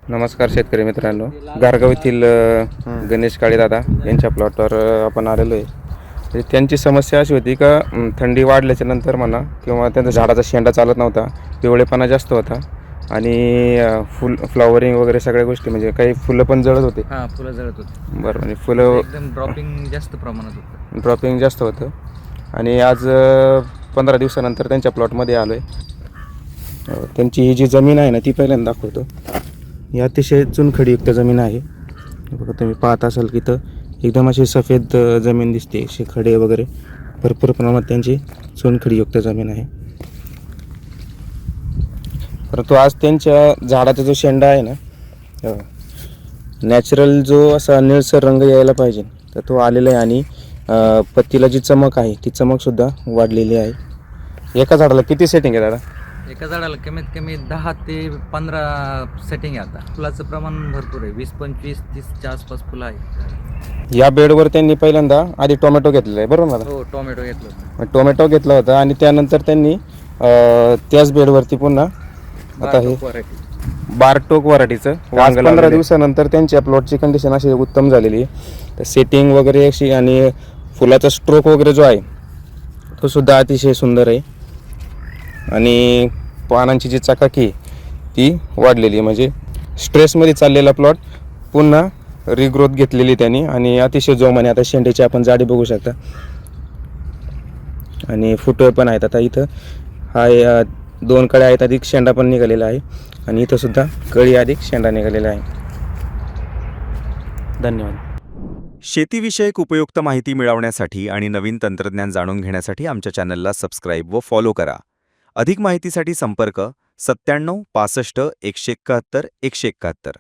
नमस्कार शेतकरी मित्रांनो, गारगाव येथील गणेश काळे दादा यांच्या प्लॉटवर आपण आलेलो आहे. तर त्यांची समस्या अशी होती का थंडी वाढल्याच्या नंतर म्हणा किंवा त्यांचा झाडाचा शेंडा चालत नव्हता, पिवळेपणा जास्त होता आणि फ्लॉवरिंग वगैरे सगळ्या गोष्टी म्हणजे काही फुलं पण जळत होते. फुलं जळत होती. बरं, म्हणजे फुलं एकदम ड्रॉपिंग जास्त प्रमाणात होतं. ड्रॉपिंग जास्त होतं. आणि आज 15 दिवसानंतर त्यांच्या प्लॉटमध्ये आलो आहे. त्यांची ही जी जमीन आहे ना ती पहिल्यांदा दाखवतो. ही अतिशय चुनखडीयुक्त जमीन आहे. बघा, तुम्ही पाहत असाल की इथं एकदम अशी सफेद जमीन दिसते. असे खडे वगैरे भरपूर प्रमाणात त्यांची चुनखडीयुक्त जमीन आहे. परंतु आज त्यांच्या झाडाचा जो शेंडा आहे ना, नॅचरल जो असा निळसर रंग यायला पाहिजे तर तो आलेला आहे. आणि पत्तीला जी चमक आहे ती चमकसुद्धा वाढलेली आहे. एका झाडाला किती सेटिंग आहे दादा? एका झाडाला कमीत कमी 10 ते 15 सेटिंग आहे. आता फुलाचं प्रमाण भरपूर आहे. 20, 25, 30च्या आसपास फुलं आहे. या बेडवर त्यांनी पहिल्यांदा आधी टोमॅटो घेतलेला आहे, बरोबर ना? हो, टोमॅटो घेतलं होतं. टोमॅटो घेतला होता आणि त्यानंतर त्यांनी त्याच बेडवरती पुन्हा आता हे बारटोक व्हरायटीचं 15 दिवसानंतर त्यांच्या प्लॉटची कंडिशन अशी उत्तम झालेली आहे. तर सेटिंग वगैरे अशी आणि फुलाचा स्ट्रोक वगैरे जो आहे तो सुद्धा अतिशय सुंदर आहे. आणि पानांची जी चकाकी ती वाढलेली आहे. म्हणजे स्ट्रेसमध्ये चाललेला प्लॉट पुन्हा रिग्रोथ घेतलेली त्यांनी आणि अतिशय जोमाने. आता शेंड्याची आपण जाडी बघू शकता आणि फुटवे पण आहेत. आता इथं हा 2 कळ्या आहेत, अधिक शेंडा पण निघालेला आहे आणि इथं सुद्धा कळी अधिक शेंडा निघालेला आहे. धन्यवाद. शेतीविषयक उपयुक्त माहिती मिळवण्यासाठी आणि नवीन तंत्रज्ञान जाणून घेण्यासाठी आमच्या चॅनलला सबस्क्राईब व फॉलो करा. अधिक माहितीसाठी संपर्क 97 65 171 171.